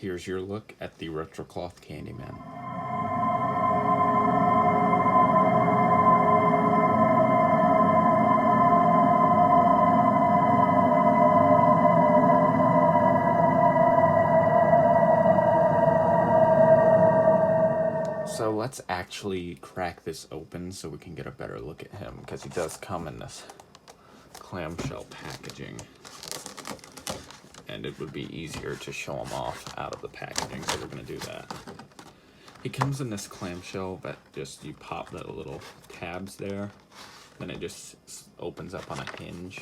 here's your look at the Retrocloth Candyman. So let's actually crack this open so we can get a better look at him, because he does come in this clamshell packaging, and it would be easier to show him off out of the packaging, so we're going to do that. He comes in this clamshell that just, you pop the little tabs there, then it just opens up on a hinge,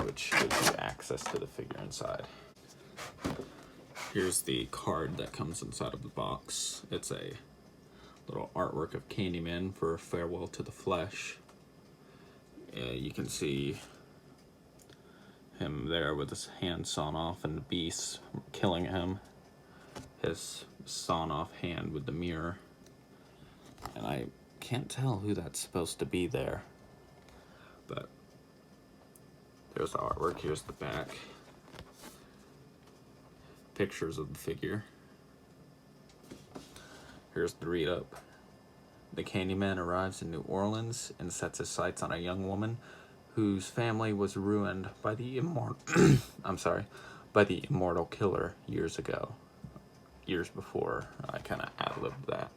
which gives you access to the figure inside. Here's the card that comes inside of the box. It's a little artwork of Candyman for Farewell to the Flesh. You can see him there with his hand sawn off and the beast killing him. His sawn off hand with the mirror. And I can't tell who that's supposed to be there. But there's the artwork. Here's the back. Pictures of the figure. Here's the read up. The Candyman arrives in New Orleans and sets his sights on a young woman whose family was ruined by the immortal killer years ago. Years before. I kind of ad-libbed that.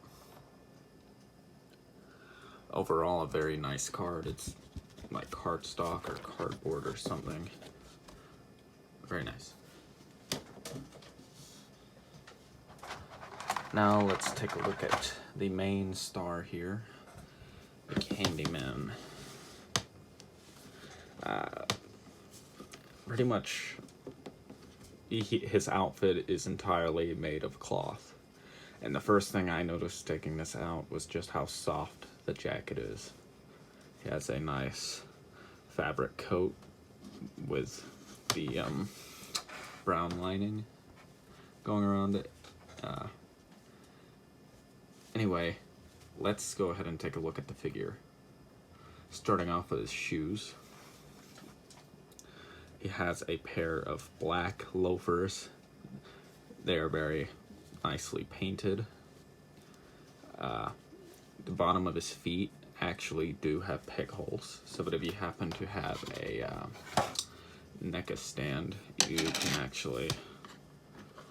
Overall, a very nice card. It's like cardstock or cardboard or something. Very nice. Now let's take a look at the main star here, the Candyman. Pretty much, his outfit is entirely made of cloth. And the first thing I noticed taking this out was just how soft the jacket is. He has a nice fabric coat with the brown lining going around it. Anyway, let's go ahead and take a look at the figure. Starting off with his shoes. He has a pair of black loafers. They are very nicely painted. The bottom of his feet actually do have peg holes, so that if you happen to have a Neca stand, you can actually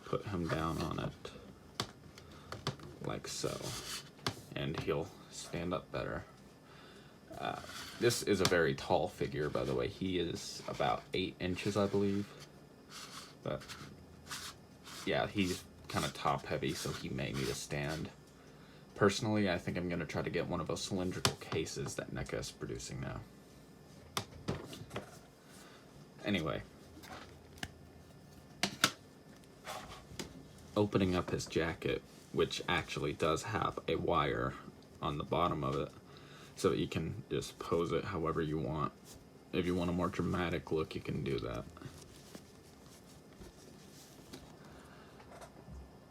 put him down on it. Like so, and he'll stand up better. This is a very tall figure, by the way. He is about 8 inches, I believe. But yeah, he's kind of top heavy, so he may need a stand. Personally, I think I'm going to try to get one of those cylindrical cases that Neca is producing now. Anyway, opening up his jacket, which actually does have a wire on the bottom of it, so that you can just pose it however you want. If you want a more dramatic look, you can do that.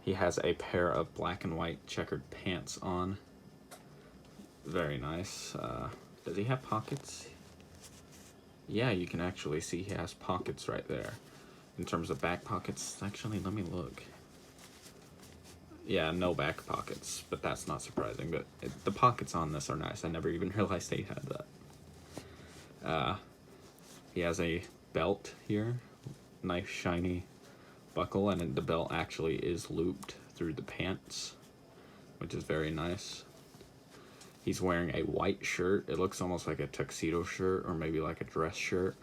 He has a pair of black and white checkered pants on. Very nice. Does he have pockets? Yeah, you can actually see he has pockets right there. In terms of back pockets, actually, let me look. Yeah, no back pockets, but that's not surprising. But the pockets on this are nice. I never even realized they had that. He has a belt here, nice shiny buckle, and the belt actually is looped through the pants, which is very nice. He's wearing a white shirt. It looks almost like a tuxedo shirt or maybe like a dress shirt.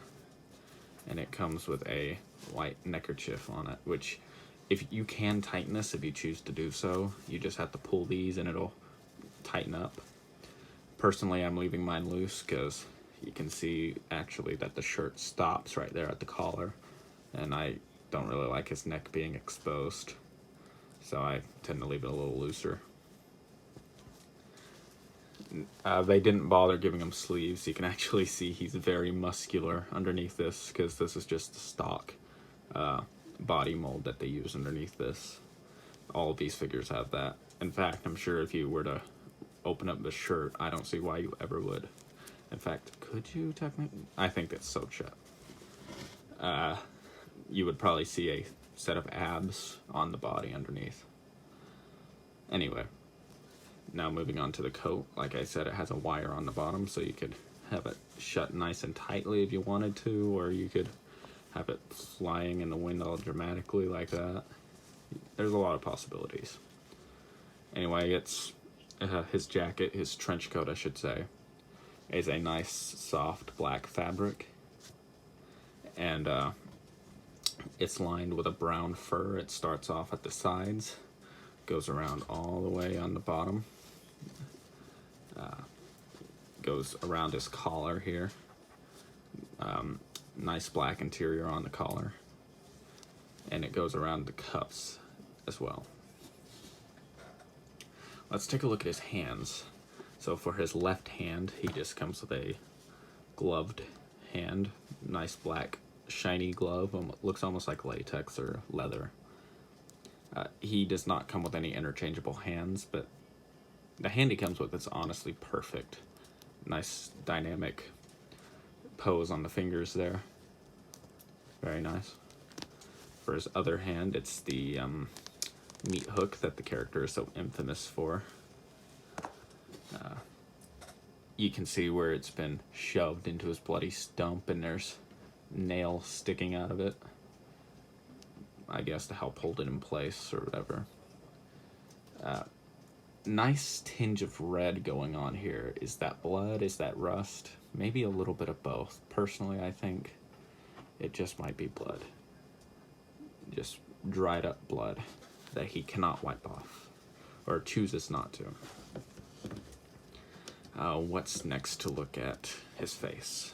And it comes with a white neckerchief on it, which if you can tighten this if you choose to do so. You just have to pull these and it'll tighten up. Personally, I'm leaving mine loose because you can see actually that the shirt stops right there at the collar, and I don't really like his neck being exposed, so I tend to leave it a little looser. They didn't bother giving him sleeves. You can actually see he's very muscular underneath this, because this is just the stock body mold that they use underneath this. All of these figures have that. In fact, I'm sure if you were to open up the shirt, I don't see why you ever would. In fact, could you technically? I think it's sewed shut. You would probably see a set of abs on the body underneath. Anyway, now moving on to the coat. Like I said, it has a wire on the bottom, so you could have it shut nice and tightly if you wanted to, or you could have it flying in the wind all dramatically like that. There's a lot of possibilities. Anyway, it's his jacket, his trench coat, I should say, is a nice soft black fabric, and it's lined with a brown fur. It starts off at the sides, goes around all the way on the bottom, goes around his collar here. Nice black interior on the collar, and it goes around the cuffs as well. Let's take a look at his hands. So for his left hand, he just comes with a gloved hand. Nice black shiny glove. Looks almost like latex or leather. He does not come with any interchangeable hands, but the hand he comes with is honestly perfect. Nice dynamic pose on the fingers there. Very nice. For his other hand, it's the meat hook that the character is so infamous for. You can see where it's been shoved into his bloody stump, and there's nails sticking out of it, I guess to help hold it in place or whatever. Nice tinge of red going on here. Is that blood? Is that rust? Maybe a little bit of both. Personally, I think it just might be blood. Just dried up blood that he cannot wipe off, or chooses not to. What's next to look at? His face.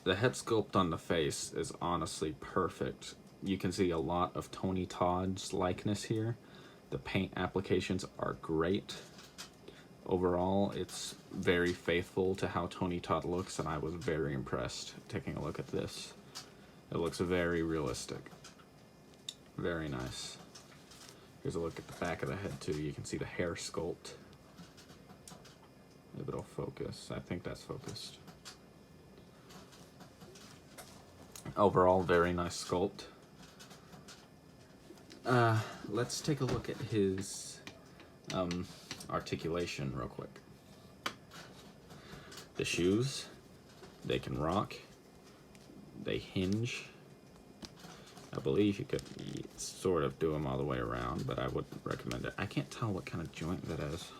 The head sculpt on the face is honestly perfect. You can see a lot of Tony Todd's likeness here. The paint applications are great. Overall, it's very faithful to how Tony Todd looks, and I was very impressed taking a look at this. It looks very realistic. Very nice. Here's a look at the back of the head too. You can see the hair sculpt. If it'll focus. I think that's focused. Overall, very nice sculpt. Let's take a look at his articulation real quick. The shoes, they can rock. They hinge. I believe you could sort of do them all the way around, but I wouldn't recommend it. I can't tell what kind of joint that is.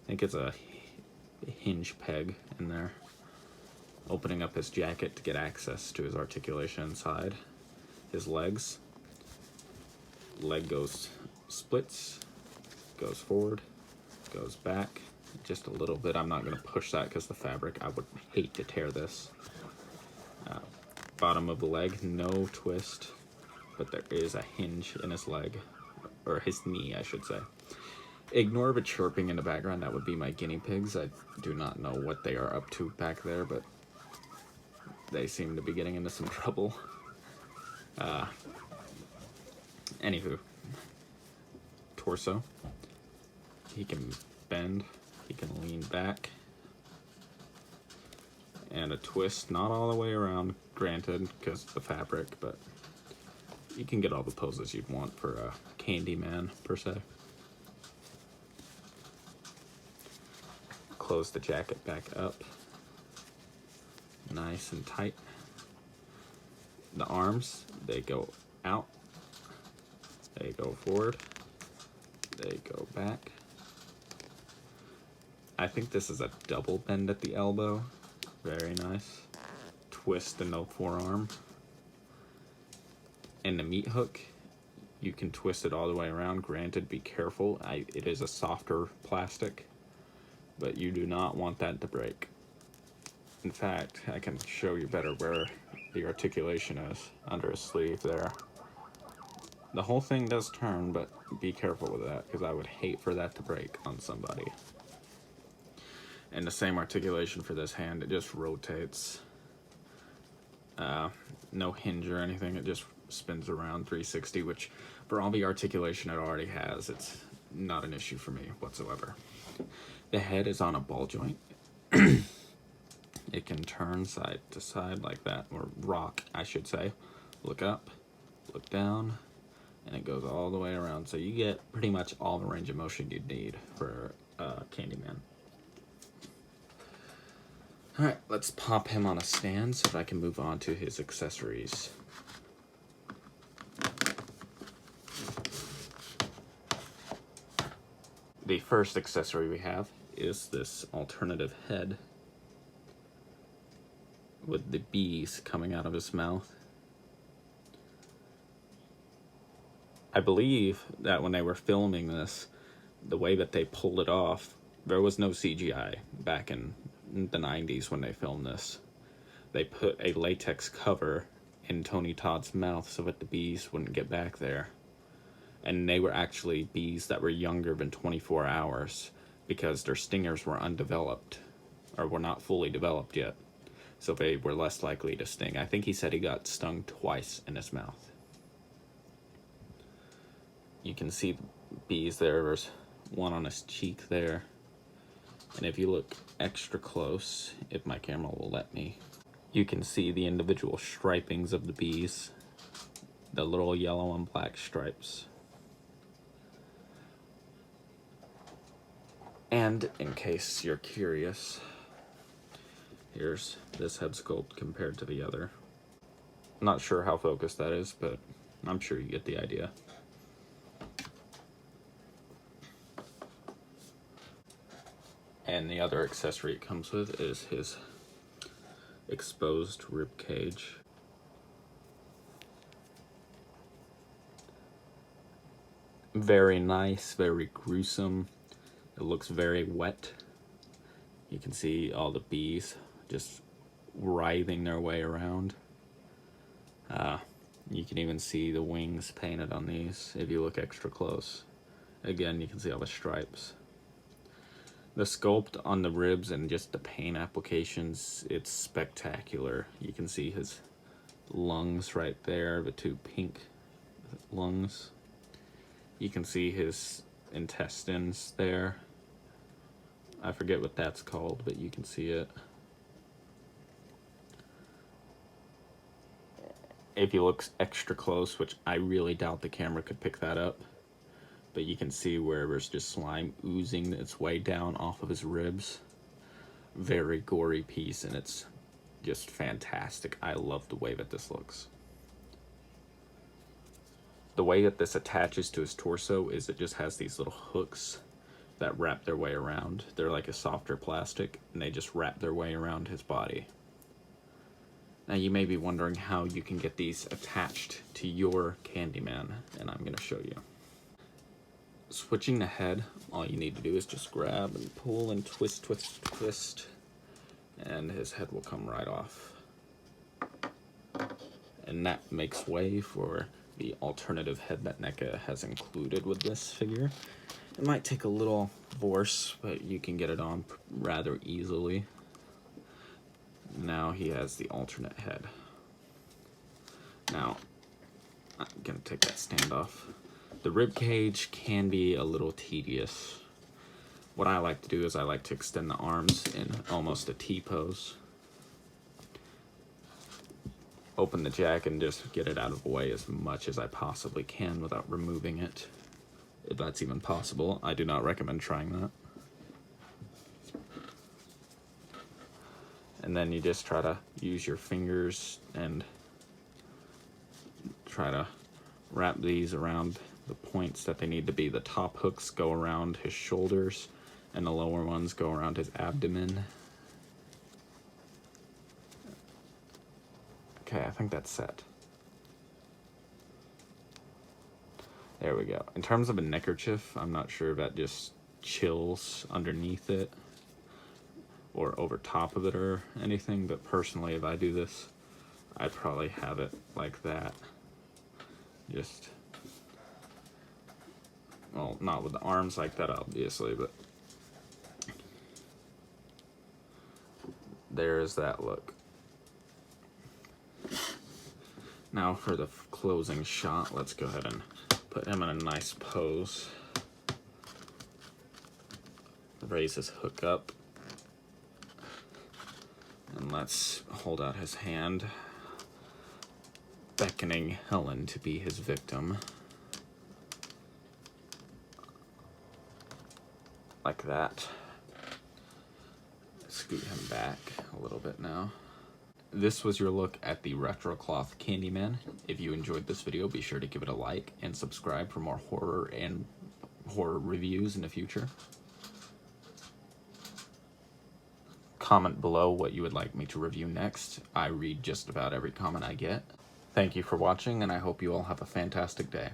I think it's a hinge peg in there. Opening up his jacket to get access to his articulation inside. His legs. Leg goes, splits, goes forward, goes back just a little bit. I'm not going to push that because the fabric, I would hate to tear this. Bottom of the leg, no twist, but there is a hinge in his leg, or his knee, I should say. Ignore the chirping in the background. That would be my guinea pigs. I do not know what they are up to back there, but they seem to be getting into some trouble. Anywho, torso. He can bend, he can lean back, and a twist, not all the way around, granted, because of the fabric, but you can get all the poses you'd want for a Candyman, per se. Close the jacket back up, nice and tight. The arms, they go out, they go forward, they go back. I think this is a double bend at the elbow. Very nice. Twist in the forearm. And the meat hook, you can twist it all the way around. Granted, be careful. It is a softer plastic, but you do not want that to break. In fact, I can show you better where the articulation is under his sleeve there. The whole thing does turn, but be careful with that, because I would hate for that to break on somebody. And the same articulation for this hand, it just rotates. No hinge or anything, it just spins around 360, which for all the articulation it already has, it's not an issue for me whatsoever. The head is on a ball joint. It can turn side to side like that, or rock, I should say, look up, look down, and it goes all the way around. So you get pretty much all the range of motion you'd need for Candyman. Alright, let's pop him on a stand so that I can move on to his accessories. The first accessory we have is this alternative head with the bees coming out of his mouth. I believe that when they were filming this, the way that they pulled it off, there was no CGI back in the 90s when they filmed this. They put a latex cover in Tony Todd's mouth so that the bees wouldn't get back there. And they were actually bees that were younger than 24 hours because their stingers were undeveloped, or were not fully developed yet. So they were less likely to sting. I think he said he got stung twice in his mouth. You can see bees there. There's one on his cheek there. And if you look extra close, if my camera will let me, you can see the individual stripings of the bees. The little yellow and black stripes. And in case you're curious, here's this head sculpt compared to the other. I'm not sure how focused that is, but I'm sure you get the idea. And the other accessory it comes with is his exposed rib cage. Very nice, very gruesome. It looks very wet. You can see all the bees just writhing their way around. You can even see the wings painted on these if you look extra close. Again, you can see all the stripes. The sculpt on the ribs and just the paint applications, it's spectacular. You can see his lungs right there, the two pink lungs. You can see his intestines there. I forget what that's called, but you can see it. If you look extra close, which I really doubt the camera could pick that up, but you can see where there's just slime oozing its way down off of his ribs. Very gory piece, and it's just fantastic. I love the way that this looks. The way that this attaches to his torso is it just has these little hooks that wrap their way around. They're like a softer plastic, and they just wrap their way around his body. Now you may be wondering how you can get these attached to your Candyman, and I'm going to show you. Switching the head, all you need to do is just grab and pull and twist, twist, twist, and his head will come right off. And that makes way for the alternative head that Neca has included with this figure. It might take a little force, but you can get it on rather easily. Now he has the alternate head. Now, I'm gonna take that stand off. The rib cage can be a little tedious. What I like to do is I like to extend the arms in almost a T-pose. Open the jack and just get it out of the way as much as I possibly can without removing it. If that's even possible, I do not recommend trying that. And then you just try to use your fingers and try to wrap these around the points that they need to be. The top hooks go around his shoulders and the lower ones go around his abdomen. Okay, I think that's set. There we go. In terms of a neckerchief, I'm not sure if that just chills underneath it or over top of it or anything, but personally, if I do this, I'd probably have it like that. Just, well, not with the arms like that, obviously, but there's that look. Now for the closing shot, let's go ahead and put him in a nice pose. Raise his hook up. And let's hold out his hand. beckoning Helen to be his victim. Like that. Scoot him back a little bit now. This was your look at the Retrocloth Candyman. If you enjoyed this video, be sure to give it a like and subscribe for more horror reviews in the future. Comment below what you would like me to review next. I read just about every comment I get. Thank you for watching, and I hope you all have a fantastic day.